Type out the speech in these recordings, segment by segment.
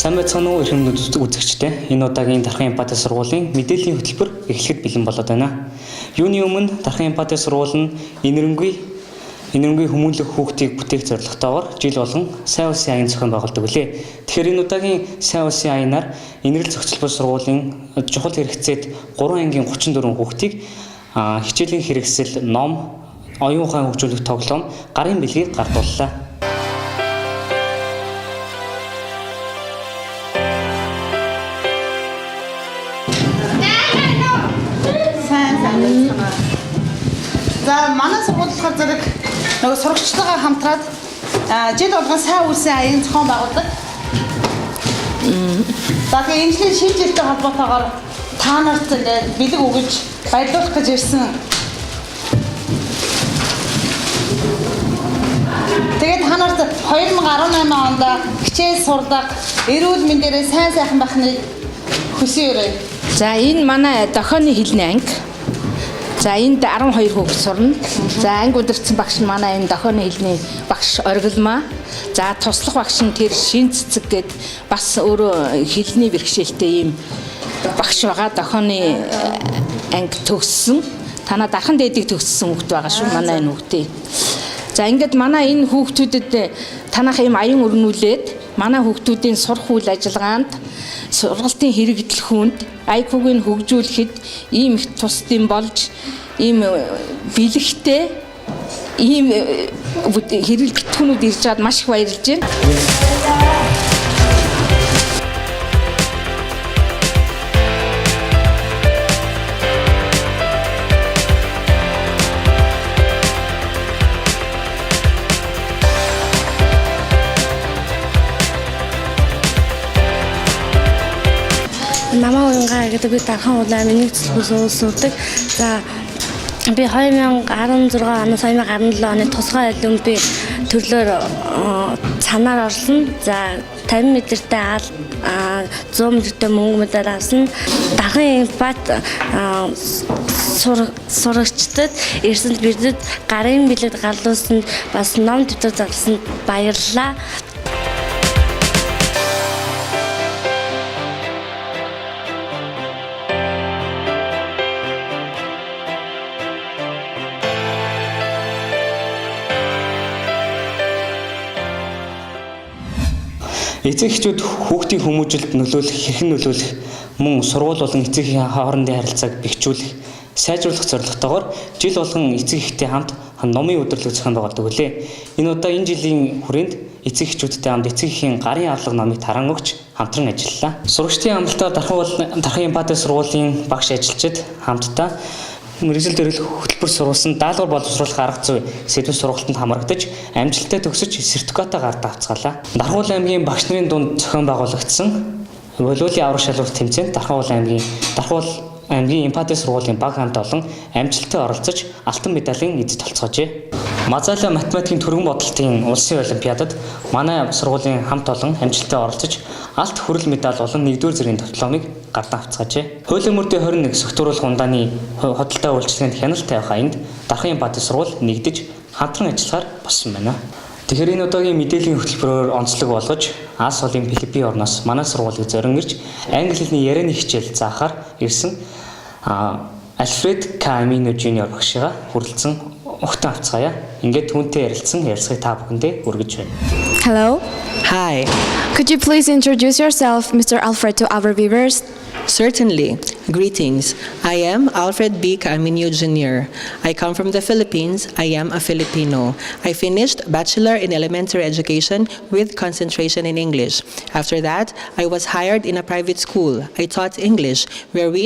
Сайн байцгаана уу эрхэм үзэгчдээ. Энэ удаагийн Дархан Эмпати сургуулийн мэдээллийн хөтөлбөр эхлэхэд бэлэн болоод байна. Юуны өмнө Дархан Эмпати сургууль нь инэрэнгүй хүмүүнлэх хүүхдийг бүтээх зорилготойгоор жил болгон сайн улсын аян зохион байгуулдаг үлээ. Тэгэхээр энэ удаагийн сайн улсын аянаар инэрэл зохицол сургуулийн чухал хэрэгцээт 3 ангийн 34 хүүхдийг хичээлийн хэрэгсэл, ном, оюун ухаан хөгжүүлэх тоглоом, гарын бэлгийг гардууллаа. За манай сургуулийнхаа зэрэг нөгөө сурагчтайгаа хамтраад жил болгон сайн улсын аян зохион байгуулдаг. За тэгээ энэ жилийн шинэ жилтэй холбоотойгоор та нарт ингээд бэлэг өгөж баярлуулах гэж ирсэн. Тэгээд та нарт 2018 онд хичээл сурдаг, эрүүл мэндээрээ сайн сайхан байхныг хүсье. За энэ манай дохионы хэлний анги. За энд 12 хүүхэд сурна. За анги удирдсан багш нь манай энэ дохионы хэлний багш оргилмаа. За туслах багш нь тэр шин цэцэг гээд бас өөрөө хэлний бэрхшээлтэй ийм багш байгаа. Дохионы анги төгссөн. Танаа Дархан дээдийг төгссөн хүүхэд байгаа шүү манай энэ хүүхдээ. За ингээд манай энэ хүүхдүүдэд танах ийм аян өрнүүлээд манай хүүхдүүдийн сурах үйл ажиллагаанд сургалтын хэрэгжил хүнд IQ-г хөгжүүлэхэд ийм их тусдын болж ийм бэлэгтэй ийм хэрэгэл битгүүнүүд ирж чад маш их баярлж байна. Намаа уянгаа гэдэг би Дархан улаан миний цэцлбээс уулздаг. За би 2016 оноос 2017 оны тусгай айлын би төрлөөр цанаар орлоо. За 50 м-тэй 100 м-тэй мөнгө медаль авсан. Дархан Эмпати сурагчдад ирсэн бидэд гарын бэлэг гарлуулсанд бас ном дэвтэр зарласанд баярлалаа. Эцэг эхчүүд хүүхдийн хүмүүжилд хэрхэн нөлөөлөх мөн сургууль болон эцэг хоорондын харилцааг бэхжүүлэх, сайжруулах зорилготойгоор жил болгон эцэг эхтэй хамт номын өдөрлөг зохион байгуулдаг үлээ. Энэ удаа энэ жилийн хүрээнд эцэг эхчүүдтэй хамт эцэг эхийн гарын авлага номыг таран өгч хамтран ажиллалаа. Сурагчдын амралтаар Дархан Эмпати сургуулийн багш ажилчид хамтдаа мэргэжил төрөлх хөтөлбөр сургуулсан даалгавар боловсролын арга зүй сэдвийн сургалтанд хамрагдаж амжилттай төгсөж сертификатаа гард авцгаалаа. Дархан аймгийн багш нарын дунд зохион байгуулагдсан боловсролын аврах шалралт тэмцээнд Дархан аймгийн Эмпати сургуулийн баг хамт олон амжилттай оролцож алтан медалийн эзэд толцоожээ. Мазаала математикийн түргэн бодолтын улсын олимпиадад манай сургуулийн хамт олон амжилттай оролцож алт хүрэл медаль болон 1-р зэргийн дипломыг гардан авцгаажээ. Хуулийн мөрдийн 21 согтууруулах ундааны хөдөлთა үйлчлэгэнд хяналт тавих аянд Дархан Эмпати сургууль нэгдэж хамтран ажиллахаар болсон байна. Тэгэхээр энэ удаагийн мэдээллийн хөтөлбөрөөр онцлог болгож Аз улсын Филиппин орноос манай сургуулийг зорин ирж англи хэлний ярианы хичээл заахаар ирсэн Альфред Камино Жуниор багшигаа хүрэлцэн ухтан авцгаая. Ингээд түүнтэй ярилцсан ярилцлагыг та бүхэндээ хүргэж байна. Hello. Hi. Could you please introduce yourself, Mr. Alfred, to our viewers? Certainly. Greetings. I am Alfred B. Camino Jr. I come from the Philippines. I am a Filipino. I finished Bachelor in Elementary Education with concentration in English. After that, I was hired in a private school. I taught English, where we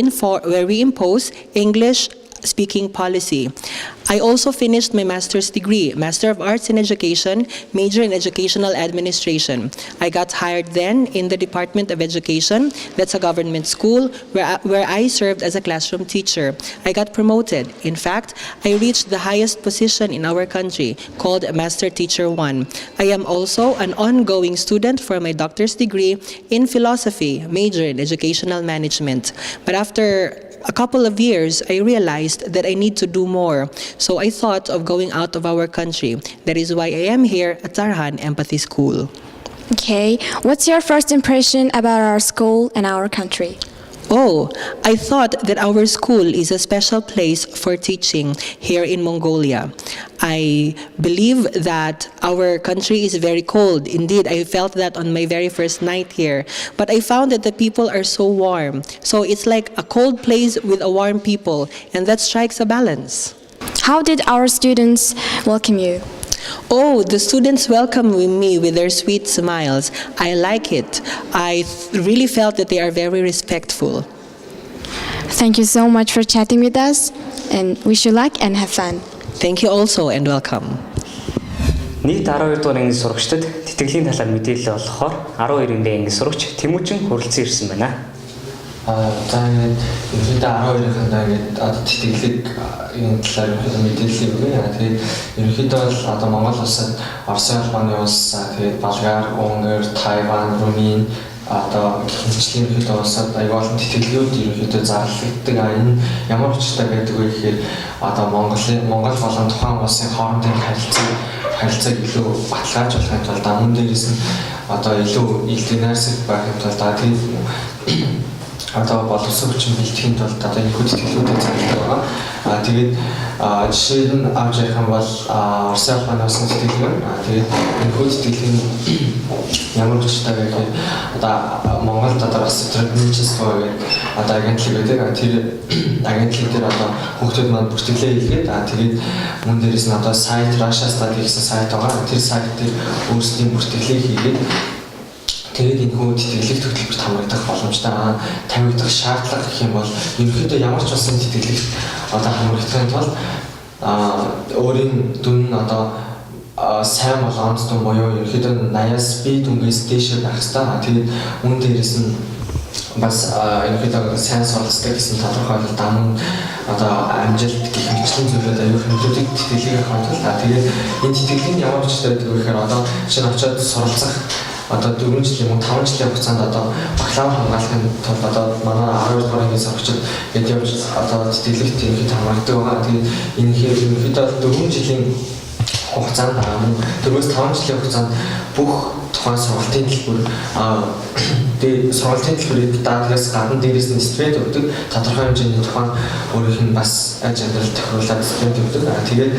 impose English speaking policy. I also finished my master's degree, Master of Arts in Education, major in Educational Administration. I got hired then in the Department of Education. That's a government school where I served as a classroom teacher. I got promoted. In fact, I reached the highest position in our country, called Master Teacher 1. I am also an ongoing student for my doctor's degree in philosophy, major in educational management. But after a couple of years, I realized that I need to do more. So I thought of going out of our country. That is why I am here at Darkhan Empathy School. Okay, what's your first impression about our school and our country? Oh, I thought that our school is a special place for teaching here in Mongolia. I believe that our country is very cold. Indeed, I felt that on my very first night here. But I found that the people are so warm. So it's like a cold place with a warm people, and that strikes a balance. How did our students welcome you? Oh, the students welcome me with their sweet smiles. I like it. I really felt that they are very respectful. Thank you so much for chatting with us, and wish you luck and have fun. Thank you also and welcome. Нийт 12 дугаар ангийн сурагчдад тэтгэлийн талаар мэдээлэл олгохоор 12 ангийн сурагч Тэмүүжин хүрэлцэн ирсэн байна. За ингээд ерөнхийдөө 12-ынхаа ингээд одоо тэтгэлэг энэ талаар ерөнхийдөө мэдээлэл өгье. Тэгээд ерөнхийдөө бол одоо Монгол улсад Оросын албаны улс, тэгээд Болгар, Унгар, Тайван, Румын одоо хэмжлэгийн ерөнхийдөө улсад аюул олон тэтгэлгүүд ерөнхийдөө зарлагддаг. Энэ ямар учиртай байдаг вэ гэхээр одоо Монгол болон тухайн улсын хоорондын харилцааг илүү баталгаажуулахын тулд мөн дээрээс нь одоо илүү динамик байхын тулд тэгээд одоо боловсрол хүчин бэлтгэхийн тулд одоо энэ хөтөлбөрүүдэд зарладаг байгаа. Тэгээд жишээ нь авч ярих юм бол Оросын албаны улсын тэтгэлэг. Тэгээд энэ хөтөлбөрийн ямар учиртай вэ гэхээр одоо Монголд одоо стратегический гэдэг одоо агентлаг байдаг. Тэр агентлаг дээр одоо хүүхдүүд маань бүртгэлээ хийгээд тэгээд мөн дээрээс нь одоо сайт Russia Study гэсэн сайт байгаа. Тэр сайт дээр өөрсдийн бүртгэлээ хийгээд тэгээд энэ хүү тэтгэлэг төлөвлөлт хамрагдах боломжтой тавигдах шаардлага гэх юм бол ерөнхийдөө ямар ч улсын тэтгэлэгт одоо хамрагдахын тулд өөрийн дүн одоо сайн бол онц дүн буюу ерөнхийдөө 80-аас бие дүнгээс дээш байх хэрэгтэй. Тэгээд мөн дээрээс нь бас ерөнхийдөө сайн суралцдаг гэсэн тодорхойлолт амун одоо амжилт гэх мэтлэн зүйлүүд аюул хэмжээний тэтгэлгийг хандуулдаг. Тэгээд энэ тэтгэлгийн ямар учиртай гэдэг вэ гэхээр одоо шинэ очиод суралцах одоо 4 жилийн 5 жилийн хугацаанд одоо бакалавр хамгаалахын тулд одоо манай 12 дугаар ангийн сурагчид гээд явж одоо тэтгэлэгт ерөнхийдөө хамгаалдаг байгаа. Тэгээд энэ ерөнхийдөө 4 жилийн хугацаанд 4-өөс 5 жилийн хугацаанд бүх тухайн сургалтын төлбөр тэгээд сургалтын төлбөрийг даатгаас гадна дээрээс нь стипенд өгдөг. Тодорхой хэмжээний тухайн өөрийнх нь бас аж амьдрал тохируулаад стипенд өгдөг. Тэгээд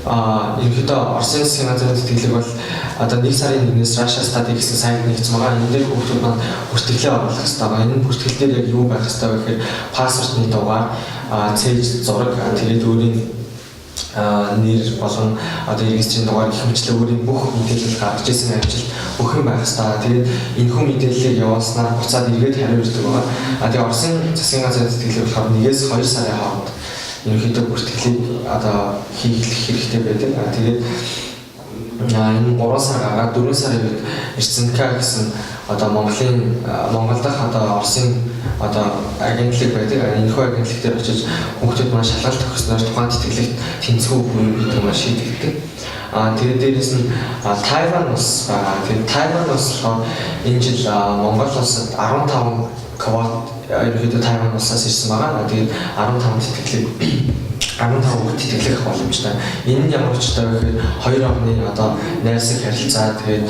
ерөнхийдөө Оросын засгийн газрын тэтгэлэг бол одоо 1 сарын 1-ээс Russia Study гэсэн сайт нэгдсэн байгаа. Энэ дээр хүүхдүүд маань бүртгэлээ оруулах хэрэгтэй байгаа. Энэ бүртгэл дээр яг юу байх хэрэгтэй вэ гэхээр паспортны дугаар, цээж зураг, тэгээд өөрийн нэр болон одоо регистрийн дугаар гэх мэтлээ өөрийн бүх мэдээлэл гаргаж ирсэн ажил бүх юм байх хэрэгтэй. Тэгээд энэ хүн мэдээллийг явуулснаар буцаад эргээд хариу ирдэг байгаа. Тэгээд Оросын засгийн газрын тэтгэлэг болохоор 1-ээс 2 сарын хооронд ерөнхийдөө бүртгэлийг одоо хийх хэрэгтэй байдаг. Тэгээд энэ 3 сар гараад 4 сарын үед ирсэн гэсэн одоо Монгол дахь одоо Оросын одоо агентлаг байдаг. Энэ хүү агентлаг дээр очиж хүүхдүүд маань шалгалт өгснөөр тухайн тэтгэлэгт тэнцвүү бүрэн гэдэг нь шийдэгддэг. Тэгээд дээрээс нь Тайван улс байгаа. Тэгээд Тайван улс болохоор энэ жил Монгол улсад 15 квот ерөнхийдөө Тайван улсаас ирсэн байгаа. Тэгээд 15 хүүхэд тэтгэлэх боломжтой. Энэ нь ямар учиртай вэ гэхээр хоёр орны одоо найрсаг харилцаа тэгээд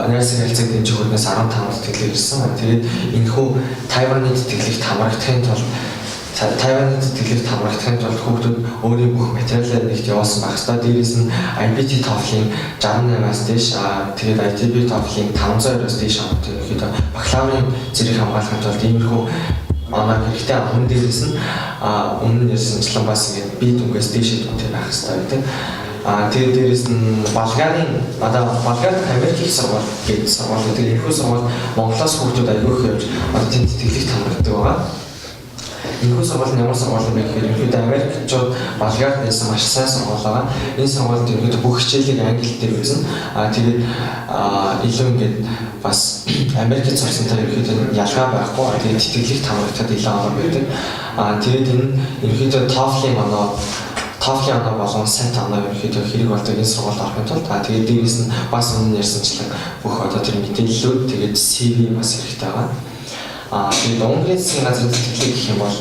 найрсаг харилцааг дэмжих хөрнөөс 15 тэтгэлэг ирсэн. Тэгээд энэхүү Тайваны тэтгэлэгт хамрагдахын тулд хүүхдүүд өөрийн бүх материалаа нэгт явуулсан байх ёстой. Дээрээс нь IBT TOEFL-ийн 68-аас дээш тэгээд ITB TOEFL-ийн 520-аас дээш хамттай ерөнхийдөө бакалаврын зэрэг хамгаалахын тулд иймэрхүү манай хэрэгтэй мөн дээрээс нь өмнө ярьсанчлан бас ингээд бие дүнгээс дээш дүнтэй байх хэрэгтэй гэдэг. Тэгээд дээрээс нь Болгарын Америкийн сургууль гэдэг сургууль гэдэг. Энэхүү сургууль Монголоос хүүхдүүд аягүйх явж одоо тэнд тэтгэлэгт хамрагддаг байгаа. Энэхүү сургууль нь ямар сургууль юм бэ гэхээр ерөнхийдөө Америкчууд Болгарт нээсэн маш сайн сургууль байгаа. Энэ сургуульд ерөнхийдөө бүх хичээлийг англи дээр үзнэ. Тэгээд илүү ингээд бас Америкт сурсантай ерөнхийдөө ялгаа байхгүй. Тэгээд тэтгэлэгт хамрагдаад илүү амар байдаг. Тэгээд энэ ерөнхийдөө TOEFL-ийн оноо болон SAT оноо ерөнхийдөө хэрэг болдог энэ сургуульд орохын тулд тэгээд дээрээс нь бас өмнө ярьсанчлан бүх одоо тэр мэдээллүүд тэгээд CV бас хэрэгтэй байгаа. Тэгээд Унгарийн засгийн газрын тэтгэлэг гэх юм бол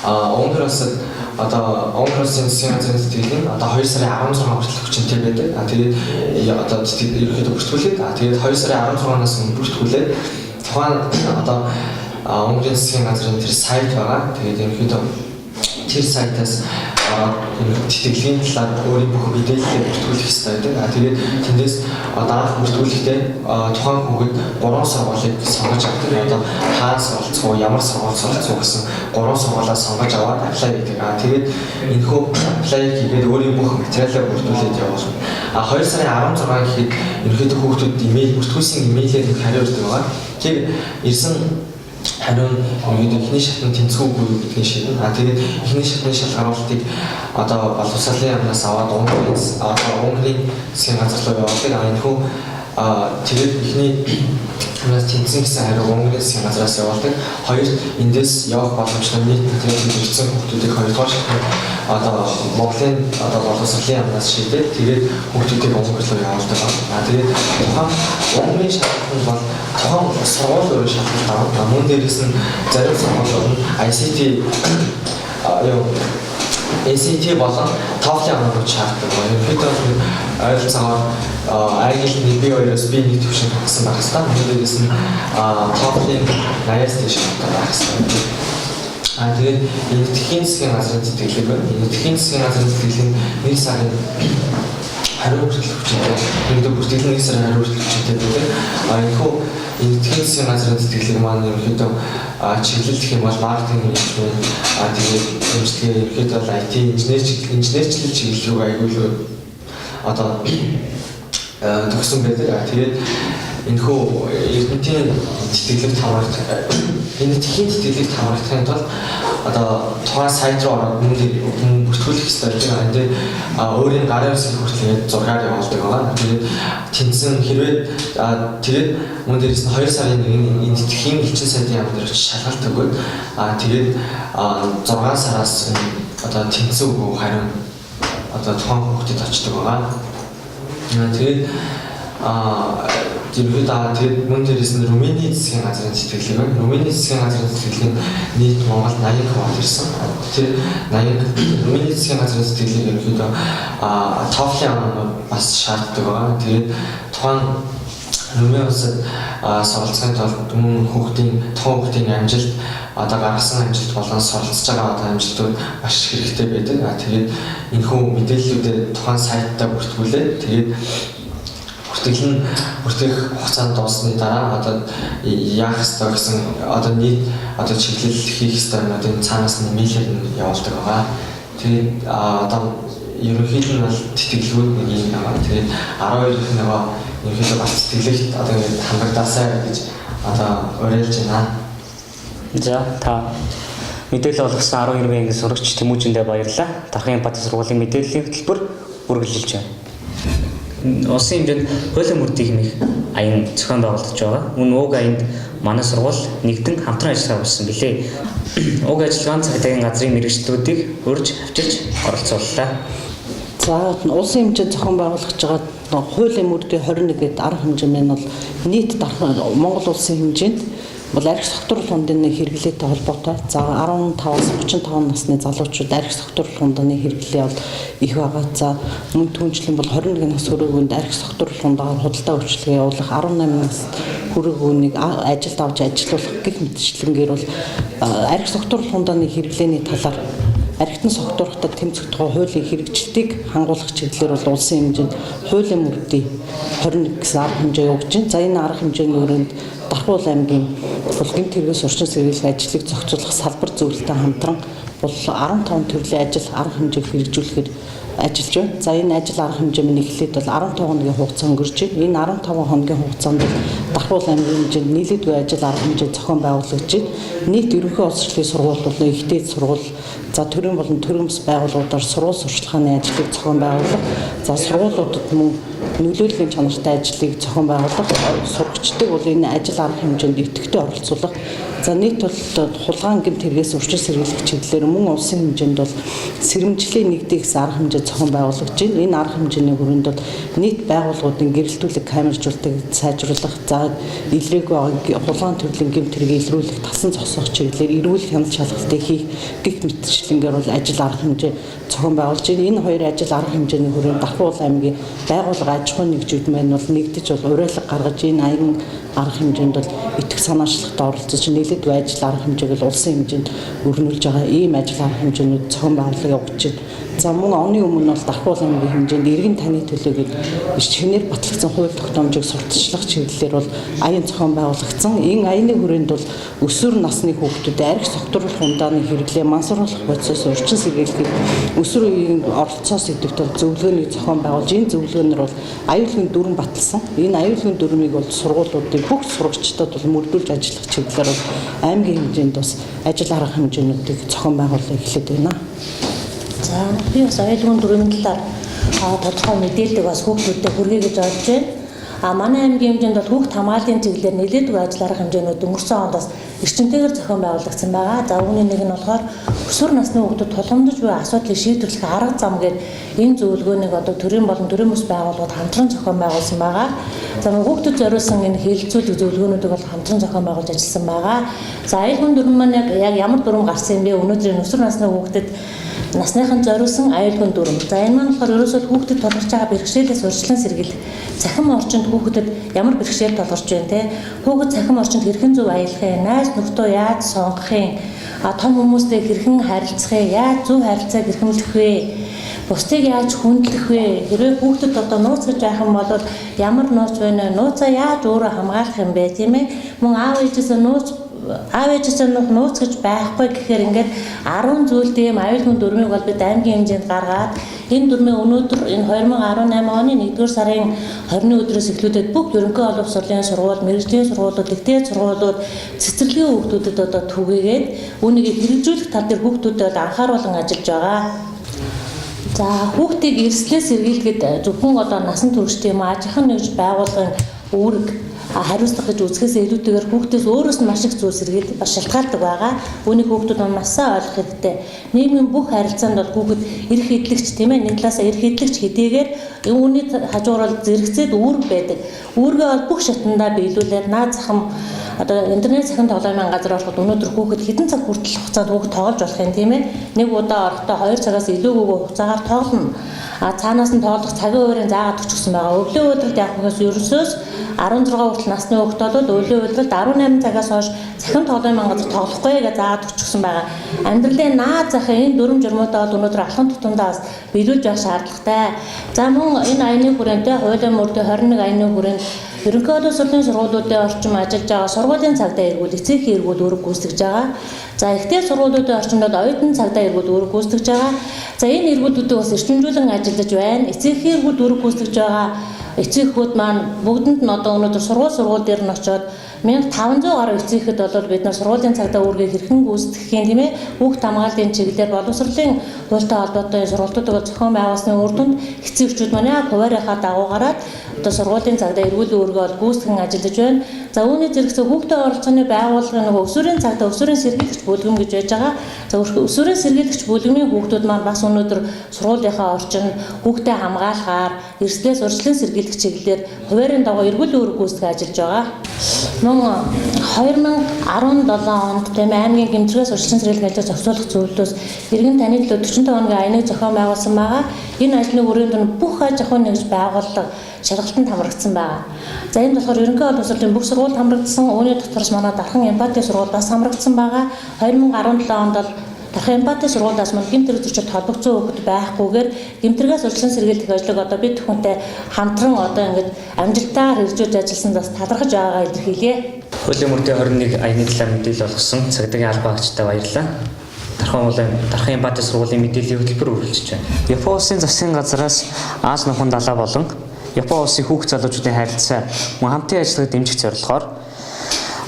Унгар улсад одоо Онгоцын засгийн газрын сэтгэл нь одоо 2 сарын 16 хүртэл хүчинтэй байдаг. Тэгээд одоо ерөнхийдөө бүртгүүлээд тэгээд 2 сарын 16-наас өмнө бүртгүүлээд тухайн одоо Онгоцын засгийн газрын тэр сайт байгаа. Тэгээд ерөнхийдөө тэр сайтаас тэтгэлгийн талаар өөрийн бүх мэдээллийг бүртгүүлэх хэрэгтэй байдаг. Тэгээд тэндээс одоо анх бүртгүүлэхдээ тухайн хүүхэд 3 сургуулийг сонгож авдаг. Одоо хаан сургууль уу, ямар сургууль суралцах гэсэн 3 сургуулаа сонгож аваад аплай хийдэг. Тэгээд энэхүү аплай хийгээд өөрийн бүх материалаа бүртгүүлээд явуулна. 2 сарын 16 гэхэд ерөнхийдөө хүүхдүүд имэйл бүртгүүлсэн имэйлээр хариу ирдэг байгаа. Тэр ирсэн харин эхний шатны тэнцвүүгүй гэдгийг шийдэн. Тэгээд эхний шатны шалгаруултыг одоо боловсролын яамнаас аваад Унгарийн засгийн газар руу явуулдаг. Энэхүү тэгээд эхний нас тэнцэн гэсэн хариу Унгарийн засгийн газраас явуулдаг. Хоёр эндээс явах боломжтой нийт материалын хэрэгцээ хүүхдүүдийг хоёрдугаар шатны одоо Монголын одоо боловсролын яамнаас шийдээд тэгээд хүүхдүүдийг Унгарь руу явуулдаг. Тэгээд тухайн Унгарийн шалгалтанд бол тухайн сургууль өөрөө шалгалт аваад мөн дээрээс нь зарим сургуулиуд нь ACT болон TOEFL-ийн амрагч шаарддаг. Ерөнхийдөө ойролцоогоор англи B2-оос B1 төвшин гэсэн байх хэвээр. Мөн дээрээс нь TOEFL-ийн 80-аас дээш байх хэвээр. Тэгээд энэтхэгийн засгийн газрын тэтгэлэг байна. Энэтхэгийн засгийн газрын тэтгэлэг 1 сарын 20 хүртэл хүчтэй. Ингээд бүртгэл 1 сарын 20 хүртэл хүчтэй байдаг. Энэхүү энэтхэгийн засгийн газрын тэтгэлэг маань ерөнхийдөө чиглэл гэх юм бол маркетинг менежмент тэгээд эмчилгээ ерөнхийдөө IT инженерчлэл чиглэл рүү аягүй одоо төгсөн байдаг. Тэгээд энэхүү эрдэнтийн тэтгэлэг энэтхэгийн тэтгэлэг хамрагдахын тулд одоо тухайн сайт руу ороод мөн бүртгүүлэх хэрэгтэй байдаг. Энд өөрийн гарын хэсэг хүртэл 6-аар явуулдаг байгаа. Тэгээд тэнцэн хэрвээ тэгээд мөн дээрээс нь 2 сарын 1-ний энэтхэгийн элчин сайдын яам дээр шалгалт өгөөд тэгээд 6 сараас одоо тэнцэн өгөө харин одоо тухайн хүүхдэд очдог байгаа. Тэгээд тэгээд мөн дээрээс нь Румыний засгийн газрын тэтгэлэг байна. Румыний засгийн газрын тэтгэлэг нийт Монголд 80 хувь ирсэн. Тэр 80 Румыний засгийн газрын тэтгэлэг ерөнхийдөө TOEFL-ийн амрагч бас шаарддаг байгаа. Тэгээд тухайн Румын улсад суралцахын тулд мөн хүүхдийн амжилт одоо гаргасан амжилт болон суралцж байгаа одоо амжилтууд маш хэрэгтэй байдаг. Тэгээд энэхүү мэдээллүүдээ тухайн сайтаа бүртгүүлээд тэгээд бүртгэх хугацаанд дуусны дараа одоо яах ёстой гэсэн одоо нийт одоо чиглэл хийх ёстой юмнуудын цаанаас нь нэмэлтээр нь явуулдаг байгаа. Тэгээд одоо ерөнхийдөө нь бол тэтгэлгүүд нэг юм байгаа. Тэгээд 12 их нөгөө ерөнхийдөө бас тэтгэлэгт одоо ингэ хамрагдаасаа гэж одоо уриалж байна. За та мэдээлэл олгосон 12 мянган сурагч Тэмүүжиндээ баярлалаа. Дархан Эмпати сургуулийн мэдээллийн хөтөлбөр үргэлжилж байна. Улсын хэмжээнд хуулийн мөрдийг нэг аян зохион байгуулагдаж байгаа. Мөн уг аянд манай сургууль нэгдэн хамтран ажиллагаа болсон билээ. Уг ажиллагааны цагдаагийн газрын мэргэжлүүдийг урьж авчирч оролцууллаа. За улсын хэмжээнд зохион байгуулагдаж байгаа хуулийн мөрдийн 21 гэдэг арга хэмжээ нь бол нийт Монгол улсын хэмжээнд бол арх согтууруулах хундын хэрэглээтэй холбоотой. За 15-аас 35 насны залуучууд арх согтууруулах хундын хэрэглээ бол их байгаа. За мөн түншлэн бол 21 нас хүрээнд арх согтууруулах хундаар худалдаа үйлчилгээ явуулах 18 нас хүрээнийг ажилд авч ажилуулах гэх мэтчлэнгээр бол арх согтууруулах хундын хэрэглээний талаар архитан согтуурахад тэмцэх хуулийн хэрэгжилтийг хангуулах чиглэлээр бол улсын хэмжээнд хуулийн мөрдийн 21 гэсэн арга хэмжээ явуулж байна. За энэ арга хэмжээний өрөөнд Дархан аймгийн гэмт хэрэгс орчин сэргийлэх ажлыг зохицуулах салбар зөвлөлтөд хамтран бол 15 төрлийн ажил арга хэмжээг хэрэгжүүлэхээр ажиллаж байна. За энэ ажил арга хэмжээ минь эхлээд бол 15 хоногийн хугацаа өнгөрч байна. Энэ 15 хоногийн хугацаанд Дархан аймгийн хэмжээнд нийлээдгүй ажил арга хэмжээ зохион байгуулагдж байна. Нийт ерөнхий боловсролын сургууль бол ихтэй сургууль, за төрийн болон төрийн бас байгууллагуудаар сургууль сурчлагын ажлыг зохион байгуулах. За сургуулиудад мөн нөлөөллийн чанартай ажлыг зохион байгуулах, сурагчдыг бол энэ ажил арга хэмжээнд идэвхтэй оролцуулах. За нийт бол хулгайн гэмт хэрэгээс урьдчилан сэргийлэх чиглэлээр мөн улсын хэмжээнд бол сэрэмжлэлийн нэгдээс арга хэмжээ зохион байгуулагдж байна. Энэ арга хэмжээний хүрээнд бол нийт байгууллагуудын гэрэлтүүлэг камержуулалтыг сайжруулах, за илрээгүй хулгайн төрлийн гэмт хэргийг илрүүлэх, тасан зогсоох чиглэлээр эрүүл хяналт шалгалтыг хийх гэх мэтчлэнгээр бол ажил арга хэмжээ зохион байгуулж байна. Энэ хоёр ажил арга хэмжээний хүрээнд Дархан аймгийн байгууллага аж ахуйн нэгжүүд маань бол нэгдэж бол уриалга гаргаж энэ аян арга хэмжээнд бол итгэх санаачлагт оролцож нийлээд ажил арга хэмжээг л улсын хэмжээнд өрнүүлж байгаа ийм ажил арга хэмжээнүүд зохион байгуулалт явуулж байна. За мөн оны өмнө бол Дархан аймгийн хэмжээнд иргэн таны төлөөгээд шинээр батлагдсан хууль тогтоомжийг сурталчлах чиглэлээр бол аян зохион байгуулагдсан. Энэ аяны хүрээнд бол өсвөр насны хүүхдүүдэд арх согтууруулах ундааны хэрэглээ мансууруулах процесс урьдчилан сэргийлэхэд өсвөр үеийн оролцоос идэвхтэй зөвлөгөөний зохион байгуулж энэ зөвлөгөөнөр бол аюулгүй дүрм баталсан. Энэ аюулгүй дүрмийг бол сургуулиудын бүх сурагчдад бол мөрдүүлж ажиллах чиглэлээр бол аймгийн хэмжээнд бас ажил арга хэмжээнүүдийг зохион байгуулах эхлэдэг байна. За би бас аюулгүй дүрмийн талаар тодорхой мэдээлэл бас хүүхдүүдэд хүргэе гэж бодож байна. Манай аймгийн хэмжээнд бол хүүхд хамгааллын чиглэлээр нэлээдгүй ажил арга хэмжээнүүд өнгөрсөн онд бас эрчимтэйгээр зохион байгуулагдсан байгаа. За үүний нэг нь болохоор өсвөр насны хүүхдүүд тулгамдж буй асуудлыг шийдвэрлэх арга зам гэдэг энэ зөвлөгөөнийг одоо төрийн болон төрийн бүс байгууллагууд хамтран зохион байгуулсан байгаа. За хүүхдэд зориулсан энэ хэлэлцүүлэг зөвлөгөөнүүдийг бол хамтран зохион байгуулж ажилласан байгаа. За аюулгүй дүрм маань яг ямар дүрм гарсан юм бэ? Өнөөдөр өсвөр насны хүүхдэд насныхан зориулсан аюулгүй дүрм. За энэ маань болохоор ерөөсөө хүүхдэд тулгарч байгаа бэрхшээлээс урьдчилан сэргийлэх цахим орчинд хүүхдэд ямар бэрхшээл тулгарч байна те? Хүүхэд цахим орчинд хэрхэн зөв аялах юм? Найз нөхдөө яаж сонгох юм? Том хүмүүстэй хэрхэн харилцах юм? Яаж зөв харилцааг эрхэмлэх вэ? Бусдыг яаж хүндлэх вэ? Хэрвээ хүүхдэд одоо нууц гэж байх юм бол ямар нууц вэ? Нууцаа яаж өөрөө хамгаалах юм бэ, тийм ээ? Мөн аав ээжээсээ нууц гэж байхгүй гэхээр ингээд 10 зүйлтэй юм аюулгүй дүрмийг бол бид аймгийн хэмжээнд гаргаад энэ дүрмийг өнөөдөр энэ 2018 оны 1-р сарын 20-ны өдрөөс эхлүүлээд бүх ерөнхий боловсролын сургууль, мэргэжлийн сургуулиуд, ихтэй сургуулиуд цэцэрлэгийн хүүхдүүдэд одоо түгээгээд үүнийг хэрэгжүүлэх тал дээр хүүхдүүдэд анхааруулan ажиллаж байгаа. За хүүхдийг эрслээ сэргийлэхэд зөвхөн одоо насан туршид юм аж ахуйн нэгж байгууллагын үүрэг хариуцлага гэж үзэхээс илүүтэйгээр хүүхдээс өөрөөс нь маш их зүйл сэргийлэх бас шалтгаалдаг байгаа. Үүнийг хүүхдүүд маш сайн ойлгох хэрэгтэй. Нийгмийн бүх харилцаанд бол хүүхэд эрх эдлэгч тийм ээ, нэг талаасаа эрх эдлэгч хэдийгээр үүний хажуугаар бол зэрэгцээд үүрэг байдаг. Үүргээ бол бүх шатндаа биелүүлээд наад захам одоо интернет цахим тоглоомын газар ороход өнөөдөр хүүхэд хэдэн цаг хүртэл хугацаанд хүүхэд тоглож болох юм тийм ээ. Нэг удаа орохдоо 2 цагаас илүүгүй хугацаагаар тоглоно. Цаанаас нь тоглох цагийн хугацааг заагаад өгчихсөн байгаа. Өвлийн өдрөлд явахаас ерөөсөөс 16 хүртэл насны хүүхдүүд өглөө өдрөлд 18 цагаас хойш цахим тоглоомын газар тоглохгүй гэж заагаад өгчихсөн байгаа. Амьдралын наад захын энэ дүрм журмуудаа өнөөдөр алхам тутамдаа бас биелүүлж явах шаардлагатай. За мөн энэ аяны хүрээндээ хуулийн мөрдөө 21 аяны хүрээнд ерөнхий боловсролын сургуулиудын орчим ажиллаж байгаа сургуулийн цагдаа эргүүл эцэгхийн эргүүл үүрэг гүйцэтгэж байгаа. За ихтэй сургуулиудын орчимд оюутан цагдаа эргүүл үүрэг гүйцэтгэж байгаа. За энэ эргүүлүүдийг бас эрчимжүүлэн ажиллаж байна. Эцэгхийн эргүүл үүрэг гүйцэтгэж байгаа эцэгхүүд маань бүгдэнд нь одоо өнөөдөр сургууль дээр нь очиод 1500 гаруй эцэгхэд бол бид нар сургуулийн цагдаа үүргийг хэрхэн гүйцэтгэх юм тийм ээ. Хүүхд хамгааллын чиглэлээр боловсролын хуультай холбоотой сургалтуудыг зохион байгуулсны үр дүнд эцэгчүүд маань яг хуваарийнхаа дагуу гараад одоо сургуулийн цагдаа эргүүлийн үүргээ бол гүйцэтгэн ажиллаж байна. За үүний зэрэгцээ хүүхдэд оролцооны байгууллагын нөгөө өсвөрийн цагдаа өсвөрийн сэргийлэгч бүлгэм гэж байж байгаа. За өсвөрийн сэргийлэгч бүлгэмийн хүүхдүүд маань бас өнөөдөр сургуулийнхаа орчинд хүүхдэд хамгаалахаар эрслээс урьдчилан сэргийлэх чиглэлээр хуваарийн дагуу эргүүлийн үүрэг гүйцэтгэж ажиллаж байгаа. Мөн 2017 онд тийм аймгийн гэмтрээс урьдчилан сэргийлэх ажлыг зохицуулах зөвлөлөөс иргэн таны төлөө 45 хоногийн аяныг зохион байгуулсан байгаа. Энэ ажлын хүрээнд нь бүх аж ахуйн нэгж байгууллага шалгалтанд хамрагдсан байгаа. За энэ болохоор ерөнхий боловсролын бүх сургууль хамрагдсан. Үүний дотроос манай Дархан Эмпати сургууль бас хамрагдсан байгаа. 2017 онд бол Дархан Эмпати сургуулиас мань гэмтэр үзэгчд холбогдсон хүүхэд байхгүйгээр гэмтрээс урьдчилан сэргийлэх ажлыг одоо бид бүхэнтэй хамтран одоо ингэж амжилттайгаар хэрэгжүүлж ажилласан бас талархаж байгаагаа илэрхийлье. Хуулийн мөрдөө 21 аяны талаар мэдээлэл олгосон цагдаагийн албаагчтай баярлалаа. Дархан Эмпати сургуулийн мэдээллийн хөтөлбөр үргэлжлэж байна. Япон улсын засгийн газраас Аз нөхөн далаа болон Япон улсын хүүхд залуучуудын харилцаа мөн хамтын ажиллагааг дэмжих зорилгоор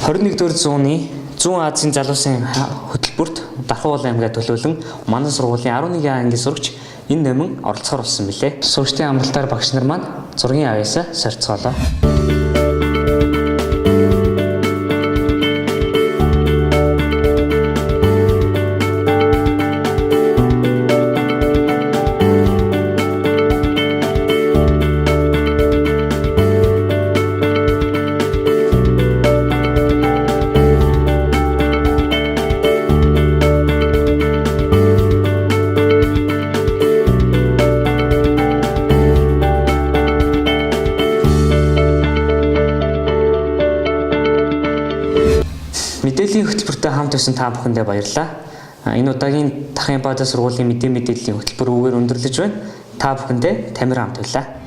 21-р зууны Зүүн Азийн залуусын хөтөлбөрт Дархан аймгаа төлөөлөн манай сургуулийн 11 ангийн сурагч энэ нэмэн оролцохоор болсон билээ. Сургалтын амралтаар багш нар маань зургийн авьяасаа сорьцоолоо. Мэдээллийн хөтөлбөртэй хамт байсан та бүхэндээ баярлалаа. Энэ удаагийн Дархан Эмпати сургуулийн мэдээллийн хөтөлбөр үгээр өндөрлөж байна. Та бүхэндээ Тамир хамт байлаа.